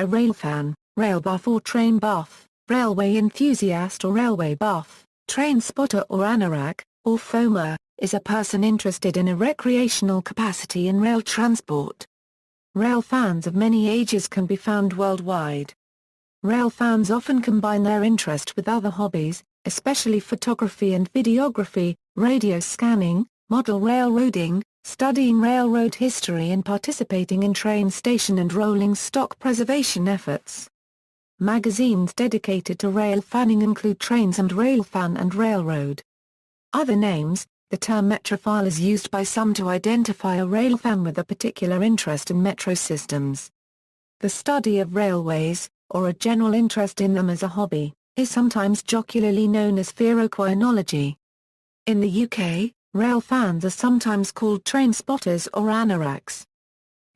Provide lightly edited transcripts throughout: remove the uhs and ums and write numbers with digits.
a railfan, rail buff or train buff, railway enthusiast or railway buff, train spotter or anorak, or foamer, is a person interested in a recreational capacity in rail transport. Rail fans of many ages can be found worldwide. Rail fans often combine their interest with other hobbies, especially photography and videography, radio scanning, model railroading, studying railroad history and participating in train station and rolling stock preservation efforts. Magazines dedicated to rail fanning include Trains and Railfan and Railroad. Other names: the term metrophile is used by some to identify a railfan with a particular interest in metro systems. The study of railways, or a general interest in them as a hobby, is sometimes jocularly known as pheroquinology. In the UK, rail fans are sometimes called train spotters or anoraks.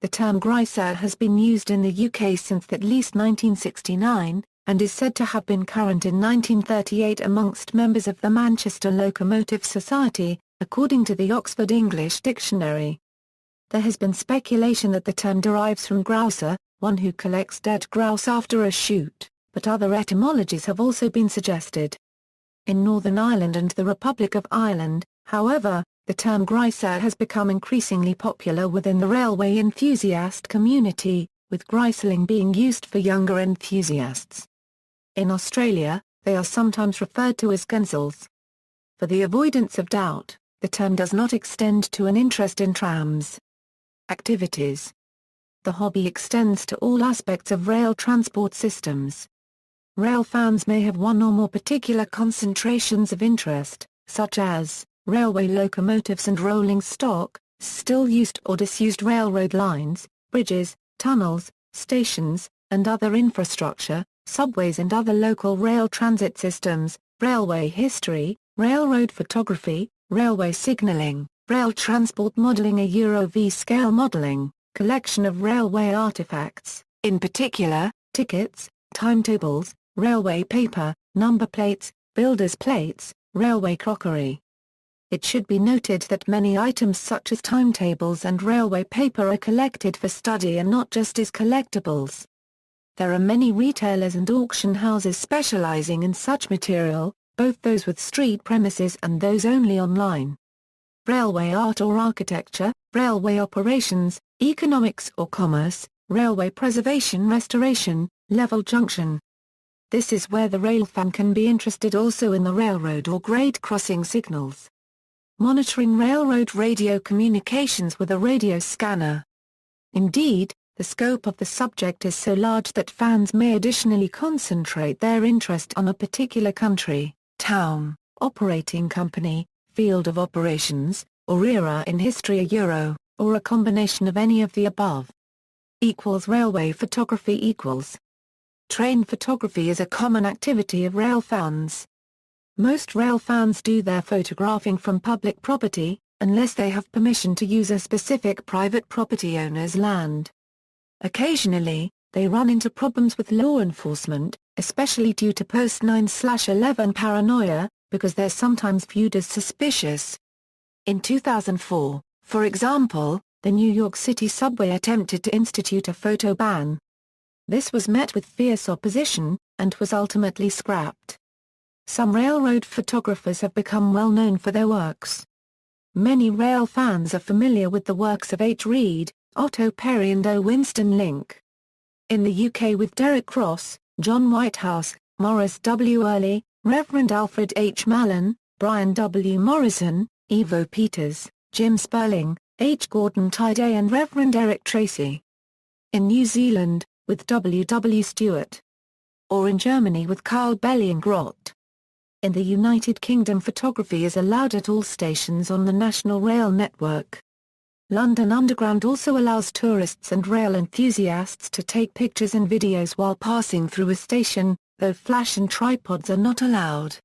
The term greiser has been used in the UK since at least 1969, and is said to have been current in 1938 amongst members of the Manchester Locomotive Society, according to the Oxford English Dictionary. There has been speculation that the term derives from grouser, one who collects dead grouse after a shoot, but other etymologies have also been suggested. In Northern Ireland and the Republic of Ireland, however, the term greiser has become increasingly popular within the railway enthusiast community, with greiseling being used for younger enthusiasts. In Australia, they are sometimes referred to as gensels. For the avoidance of doubt, the term does not extend to an interest in trams. Activities. The hobby extends to all aspects of rail transport systems. Rail fans may have one or more particular concentrations of interest, such as railway locomotives and rolling stock, still used or disused railroad lines, bridges, tunnels, stations, and other infrastructure, subways and other local rail transit systems, railway history, railroad photography, railway signalling, rail transport modeling, a Euro V-scale modeling, collection of railway artifacts, in particular, tickets, timetables, railway paper, number plates, builders' plates, railway crockery. It should be noted that many items such as timetables and railway paper are collected for study and not just as collectibles. There are many retailers and auction houses specializing in such material, both those with street premises and those only online. Railway art or architecture, railway operations, economics or commerce, railway preservation, restoration, level junction. This is where the railfan can be interested also in the railroad or grade crossing signals. Monitoring railroad radio communications with a radio scanner. Indeed, the scope of the subject is so large that fans may additionally concentrate their interest on a particular country, town, operating company, field of operations, or era in history, a Euro, or a combination of any of the above. Railway photography equals. Train photography is a common activity of rail fans. Most rail fans do their photographing from public property, unless they have permission to use a specific private property owner's land. Occasionally, they run into problems with law enforcement, especially due to post-9/11 paranoia, because they're sometimes viewed as suspicious. In 2004, for example, the New York City subway attempted to institute a photo ban. This was met with fierce opposition, and was ultimately scrapped. Some railroad photographers have become well known for their works. Many rail fans are familiar with the works of H. Reed, Otto Perry and O. Winston Link. In the UK with Derek Cross, John Whitehouse, Morris W. Early, Reverend Alfred H. Mallon, Brian W. Morrison, Evo Peters, Jim Sperling, H. Gordon Tidey and Reverend Eric Tracy. In New Zealand, with W. W. Stewart. Or in Germany with Karl Belliengrott. In the United Kingdom, photography is allowed at all stations on the National Rail network. London Underground also allows tourists and rail enthusiasts to take pictures and videos while passing through a station, though flash and tripods are not allowed.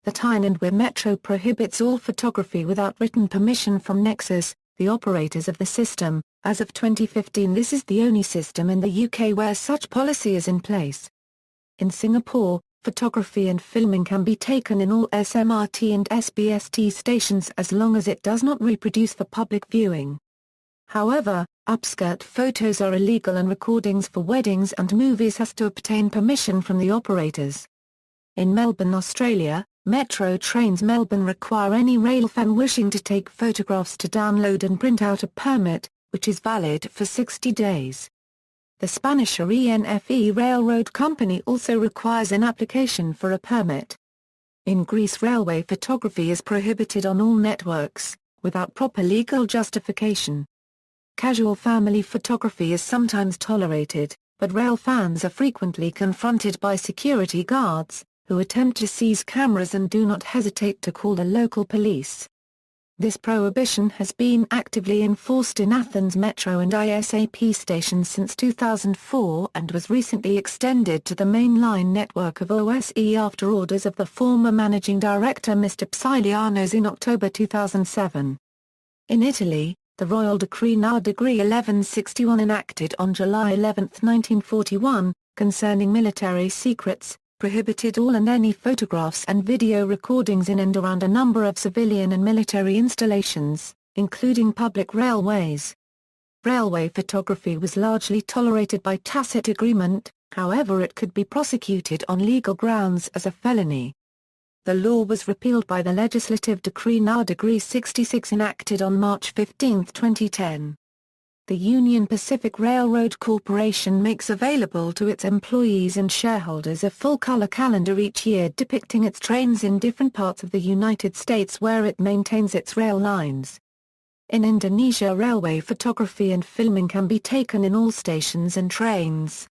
The Tyne and Wear Metro prohibits all photography without written permission from Nexus, the operators of the system. As of 2015, this is the only system in the UK where such policy is in place. In Singapore, photography and filming can be taken in all SMRT and SBST stations as long as it does not reproduce for public viewing. However, Upskirt photos are illegal and recordings for weddings and movies has to obtain permission from the operators. In Melbourne, Australia, Metro Trains Melbourne require any railfan wishing to take photographs to download and print out a permit, which is valid for 60 days. The Spanish RENFE railroad company also requires an application for a permit. In Greece, railway photography is prohibited on all networks, without proper legal justification. Casual family photography is sometimes tolerated, but railfans are frequently confronted by security guards, who attempt to seize cameras and do not hesitate to call the local police. This prohibition has been actively enforced in Athens Metro and ISAP stations since 2004 and was recently extended to the mainline network of OSE after orders of the former managing director Mr. Psilianos in October 2007. In Italy, the Royal Decree No. 1161 enacted on July 11, 1941, concerning military secrets, prohibited all and any photographs and video recordings in and around a number of civilian and military installations, including public railways. Railway photography was largely tolerated by tacit agreement, however it could be prosecuted on legal grounds as a felony. The law was repealed by the Legislative Decree No. 66 enacted on March 15, 2010. The Union Pacific Railroad Corporation makes available to its employees and shareholders a full-color calendar each year depicting its trains in different parts of the United States where it maintains its rail lines. In Indonesia, railway photography and filming can be taken in all stations and trains.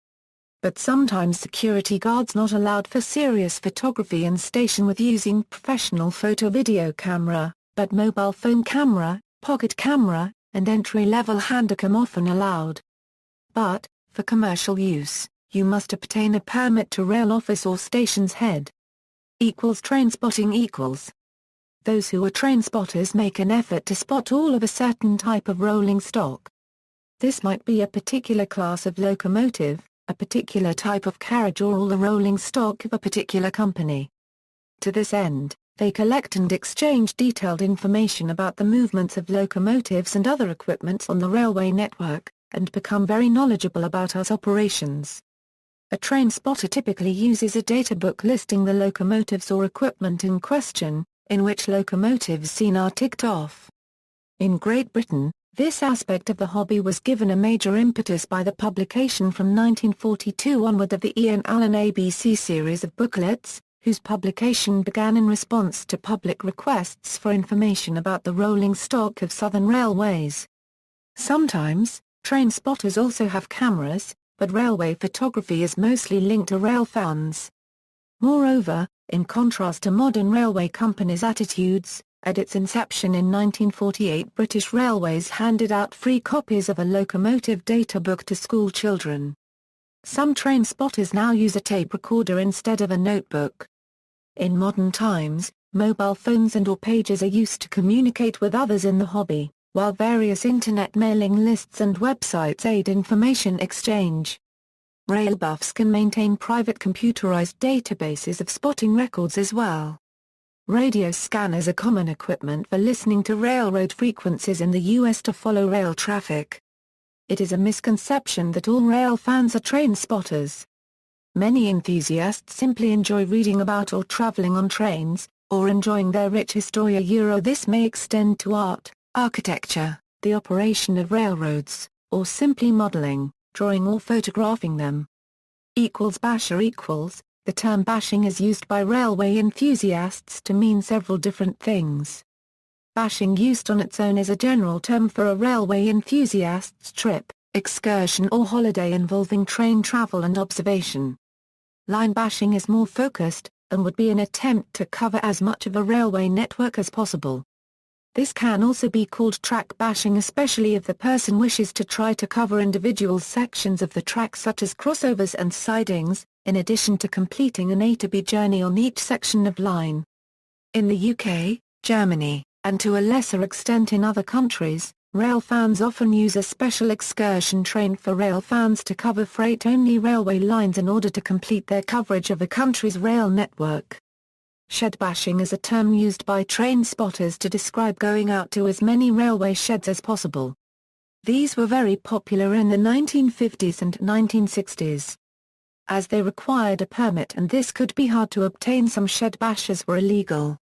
But sometimes security guards not allowed for serious photography in station with using professional photo-video camera, but mobile phone camera, pocket camera, and entry-level handycam often allowed. But, for commercial use, you must obtain a permit to rail office or station's head. Train spotting . Those who are train spotters make an effort to spot all of a certain type of rolling stock. This might be a particular class of locomotive, a particular type of carriage or all the rolling stock of a particular company. To this end, they collect and exchange detailed information about the movements of locomotives and other equipment on the railway network, and become very knowledgeable about its operations. A train spotter typically uses a data book listing the locomotives or equipment in question, in which locomotives seen are ticked off. In Great Britain, this aspect of the hobby was given a major impetus by the publication from 1942 onward of the ALll and ABC series of booklets, whose publication began in response to public requests for information about the rolling stock of Southern railways. Sometimes, train spotters also have cameras, but railway photography is mostly linked to railfans. Moreover, in contrast to modern railway companies' attitudes, at its inception in 1948 British Railways handed out free copies of a locomotive data book to school children. Some train spotters now use a tape recorder instead of a notebook. In modern times, mobile phones and/or pages are used to communicate with others in the hobby, while various internet mailing lists and websites aid information exchange. Rail buffs can maintain private computerized databases of spotting records as well. Radio scanners are common equipment for listening to railroad frequencies in the U.S. to follow rail traffic. It is a misconception that all rail fans are train spotters. Many enthusiasts simply enjoy reading about or traveling on trains, or enjoying their rich history. This may extend to art, architecture, the operation of railroads, or simply modeling, drawing or photographing them. Basher . The term bashing is used by railway enthusiasts to mean several different things. Bashing used on its own is a general term for a railway enthusiast's trip, excursion or holiday involving train travel and observation. Line bashing is more focused, and would be an attempt to cover as much of a railway network as possible. This can also be called track bashing, especially if the person wishes to try to cover individual sections of the track such as crossovers and sidings, in addition to completing an A to B journey on each section of line. In the UK, Germany, and to a lesser extent in other countries, railfans often use a special excursion train for railfans to cover freight-only railway lines in order to complete their coverage of a country's rail network. Shed bashing is a term used by train spotters to describe going out to as many railway sheds as possible. These were very popular in the 1950s and 1960s. As they required a permit and this could be hard to obtain, some shed bashers were illegal.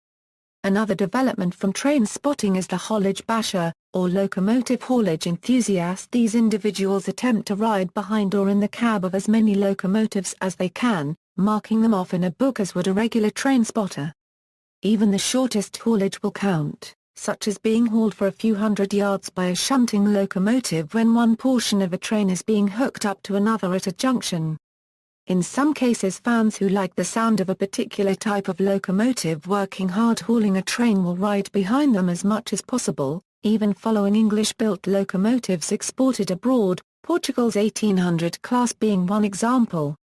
Another development from train spotting is the haulage basher, or locomotive haulage enthusiast. These individuals attempt to ride behind or in the cab of as many locomotives as they can, marking them off in a book as would a regular train spotter. Even the shortest haulage will count, such as being hauled for a few hundred yards by a shunting locomotive when one portion of a train is being hooked up to another at a junction. In some cases, fans who like the sound of a particular type of locomotive working hard hauling a train will ride behind them as much as possible, even following English-built locomotives exported abroad, Portugal's 1800 class being one example.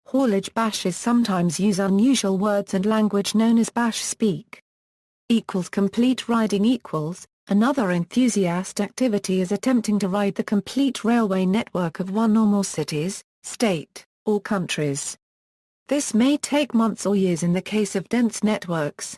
Haulage bashers sometimes use unusual words and language known as bash speak. Complete riding another enthusiast activity is attempting to ride the complete railway network of one or more cities, state, or countries. This may take months or years in the case of dense networks.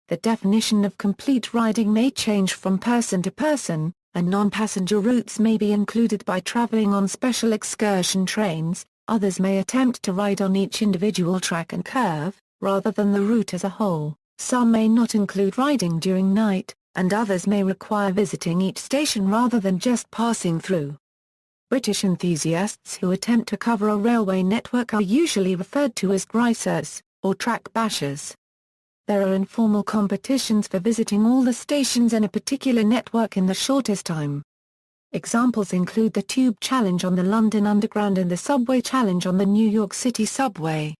The definition of complete riding may change from person to person, and non-passenger routes may be included by traveling on special excursion trains. Others may attempt to ride on each individual track and curve, rather than the route as a whole. Some may not include riding during night, and others may require visiting each station rather than just passing through. British enthusiasts who attempt to cover a railway network are usually referred to as gricers, or track bashers. There are informal competitions for visiting all the stations in a particular network in the shortest time. Examples include the Tube Challenge on the London Underground and the Subway Challenge on the New York City Subway.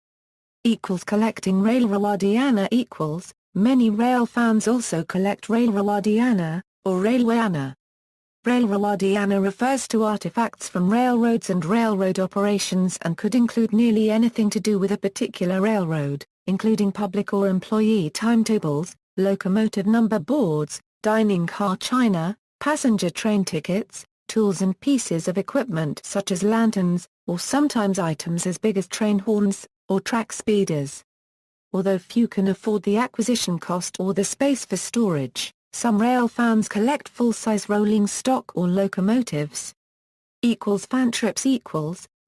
Collecting Railrawadiana Many rail fans also collect Railrawadiana, or Railwayana. Railrawadiana refers to artifacts from railroads and railroad operations and could include nearly anything to do with a particular railroad, including public or employee timetables, locomotive number boards, dining car china, passenger train tickets, tools and pieces of equipment such as lanterns, or sometimes items as big as train horns, or track speeders. Although few can afford the acquisition cost or the space for storage, some rail fans collect full-size rolling stock or locomotives. Fan trips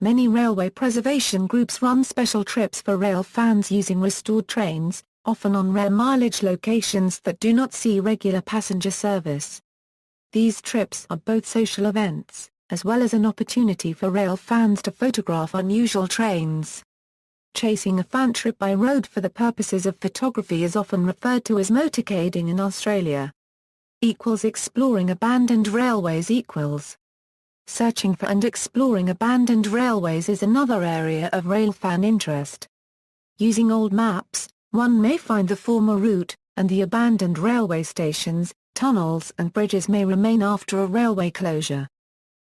Many railway preservation groups run special trips for rail fans using restored trains, often on rare mileage locations that do not see regular passenger service. These trips are both social events, as well as an opportunity for rail fans to photograph unusual trains. Chasing a fan trip by road for the purposes of photography is often referred to as motorcading in Australia. Exploring abandoned railways Searching for and exploring abandoned railways is another area of railfan interest. Using old maps, one may find the former route, and the abandoned railway stations, tunnels and bridges may remain after a railway closure.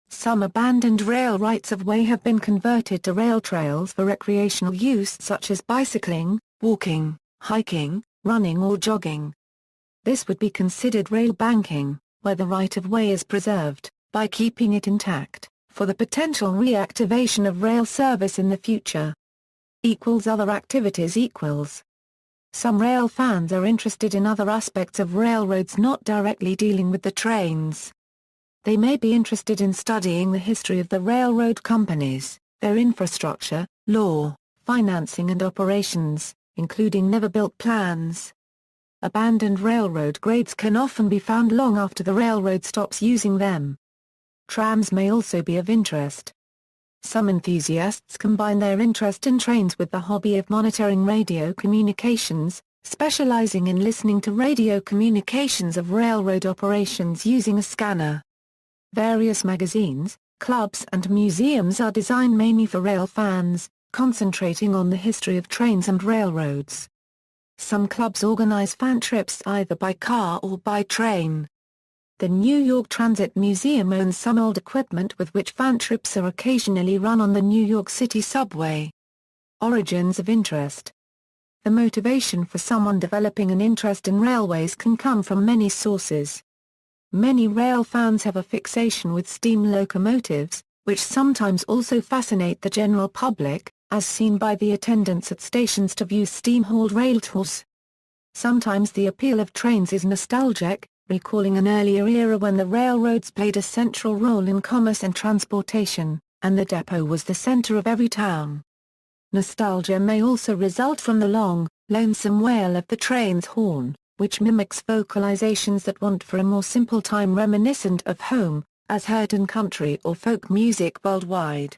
Some abandoned rail rights-of-way have been converted to rail trails for recreational use such as bicycling, walking, hiking, running or jogging. This would be considered rail banking, where the right-of-way is preserved, by keeping it intact, for the potential reactivation of rail service in the future. Other activities Some rail fans are interested in other aspects of railroads not directly dealing with the trains. They may be interested in studying the history of the railroad companies, their infrastructure, law, financing and operations, including never-built plans. Abandoned railroad grades can often be found long after the railroad stops using them. Trams may also be of interest. Some enthusiasts combine their interest in trains with the hobby of monitoring radio communications, specializing in listening to radio communications of railroad operations using a scanner. Various magazines, clubs and museums are designed mainly for rail fans, concentrating on the history of trains and railroads. Some clubs organize fan trips either by car or by train. The New York Transit Museum owns some old equipment with which fan trips are occasionally run on the New York City subway. Origins of interest. The motivation for someone developing an interest in railways can come from many sources. Many rail fans have a fixation with steam locomotives, which sometimes also fascinate the general public, as seen by the attendants at stations to view steam-hauled rail tours. Sometimes the appeal of trains is nostalgic, recalling an earlier era when the railroads played a central role in commerce and transportation, and the depot was the center of every town. Nostalgia may also result from the long, lonesome wail of the train's horn, which mimics vocalizations that want for a more simple time reminiscent of home, as heard in country or folk music worldwide.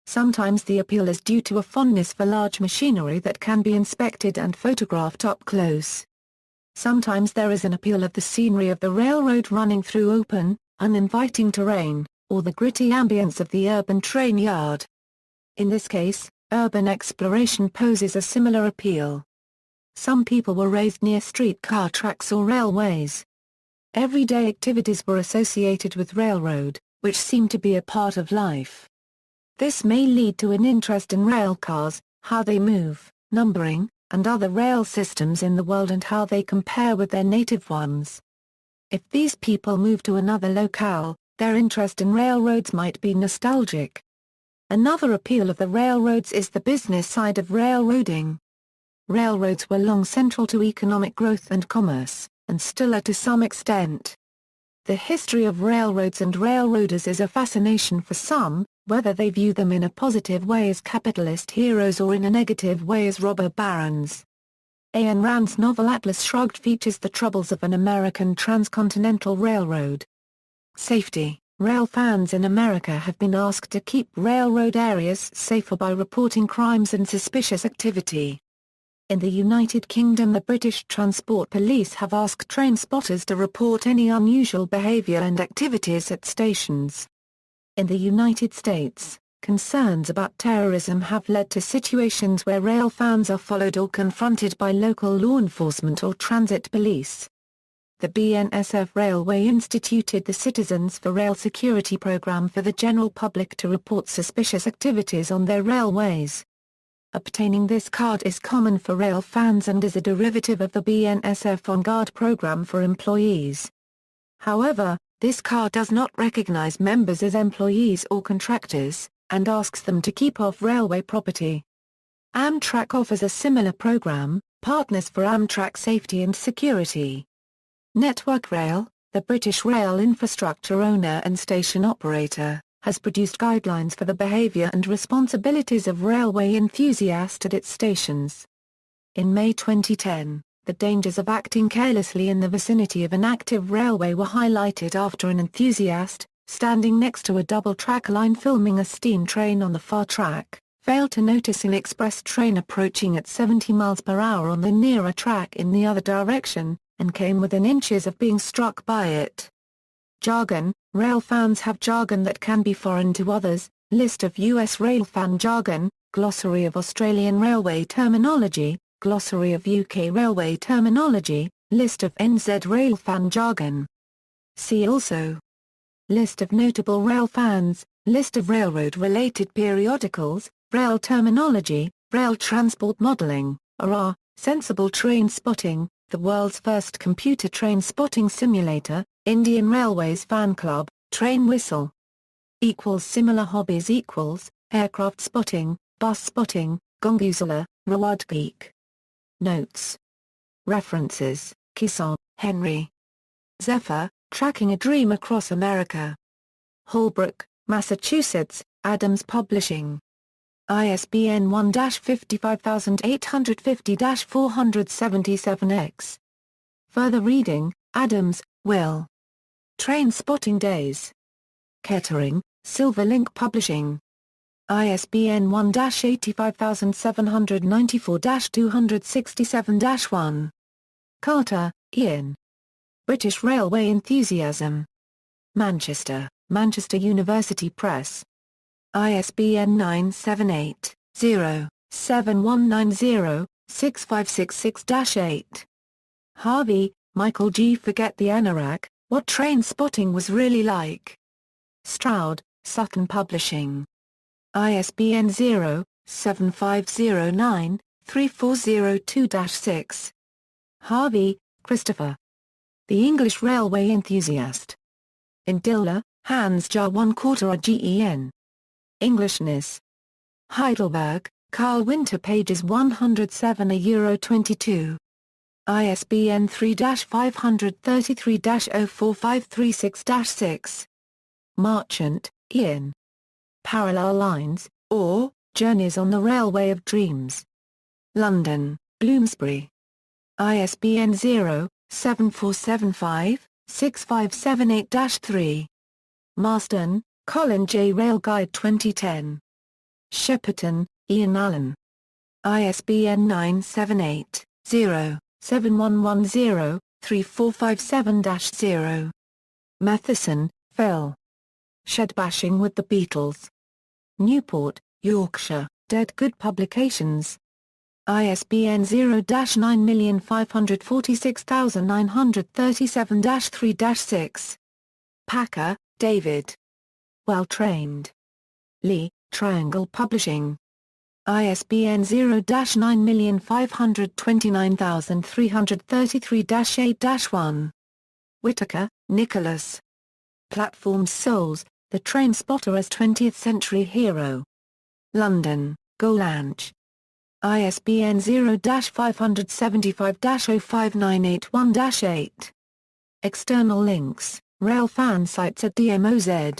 Sometimes the appeal is due to a fondness for large machinery that can be inspected and photographed up close. Sometimes there is an appeal of the scenery of the railroad running through open, uninviting terrain, or the gritty ambience of the urban train yard. In this case, urban exploration poses a similar appeal. Some people were raised near streetcar tracks or railways. Everyday activities were associated with railroad, which seemed to be a part of life. This may lead to an interest in rail cars, how they move, numbering, and other rail systems in the world and how they compare with their native ones. If these people move to another locale, their interest in railroads might be nostalgic. Another appeal of the railroads is the business side of railroading. Railroads were long central to economic growth and commerce, and still are to some extent. The history of railroads and railroaders is a fascination for some, whether they view them in a positive way as capitalist heroes or in a negative way as robber barons. Ayn Rand's novel Atlas Shrugged features the troubles of an American transcontinental railroad. Safety. Railfans in America have been asked to keep railroad areas safer by reporting crimes and suspicious activity. In the United Kingdom, the British Transport Police have asked train spotters to report any unusual behaviour and activities at stations. In the United States, concerns about terrorism have led to situations where railfans are followed or confronted by local law enforcement or transit police. The BNSF Railway instituted the Citizens for Rail Security program for the general public to report suspicious activities on their railways. Obtaining this card is common for railfans and is a derivative of the BNSF On Guard program for employees. However, this card does not recognize members as employees or contractors, and asks them to keep off railway property. Amtrak offers a similar program, Partners for Amtrak Safety and Security. Network Rail, the British rail infrastructure owner and station operator, has produced guidelines for the behaviour and responsibilities of railway enthusiasts at its stations. In May 2010, the dangers of acting carelessly in the vicinity of an active railway were highlighted after an enthusiast, standing next to a double-track line filming a steam train on the far track, failed to notice an express train approaching at 70 miles per hour on the nearer track in the other direction, and came within inches of being struck by it. Jargon. Railfans have jargon that can be foreign to others. List of U.S. railfan jargon, Glossary of Australian railway terminology, Glossary of UK railway terminology, List of NZ railfan jargon. See also: List of notable railfans, List of railroad-related periodicals, Rail terminology, Rail transport modelling, ALll, Sensible train spotting, the world's first computer train spotting simulator, Indian Railways Fan Club, Train Whistle. Similar hobbies aircraft spotting, bus spotting, Gonguzala, Rawad Geek. Notes. References: Kisson, Henry. Zephyr, Tracking a Dream Across America. Holbrook, Massachusetts, Adams Publishing. ISBN 1-55850-477-X. Further reading: Adams, Will. Train Spotting Days. Kettering, Silverlink Publishing. ISBN 1-85794-267-1. Carter, Ian. British Railway Enthusiasm. Manchester, Manchester University Press. ISBN 978-0-7190-6566-8. Harvey, Michael G. Forget the Anorak, What Train Spotting Was Really Like. Stroud, Sutton Publishing. ISBN 0-7509-3402-6. Harvey, Christopher. The English Railway Enthusiast. In Diller, Hans Jar 1/4 Gen. Englishness. Heidelberg, Carl Winter pages 107 a Euro 22. ISBN 3-533-04536-6. Marchant, Ian. Parallel Lines, or, Journeys on the Railway of Dreams. London, Bloomsbury. ISBN 0-7475-6578-3. Marston, Colin J. Railguide 2010. Shepperton, Ian Allen. ISBN 978-0-7110-3457-0. Matheson, Phil. Shed Bashing with the Beatles. Newport, Yorkshire, Dead Good Publications. ISBN 0-946937-3-6. Packer, David. Well Trained. Lee, Triangle Publishing. ISBN 0-9529333-8-1. Whitaker, Nicholas. Platform Souls, The Train Spotter as 20th Century Hero. London, Gollancz. ISBN 0-575-05981-8. External links, Railfan sites at DMOZ.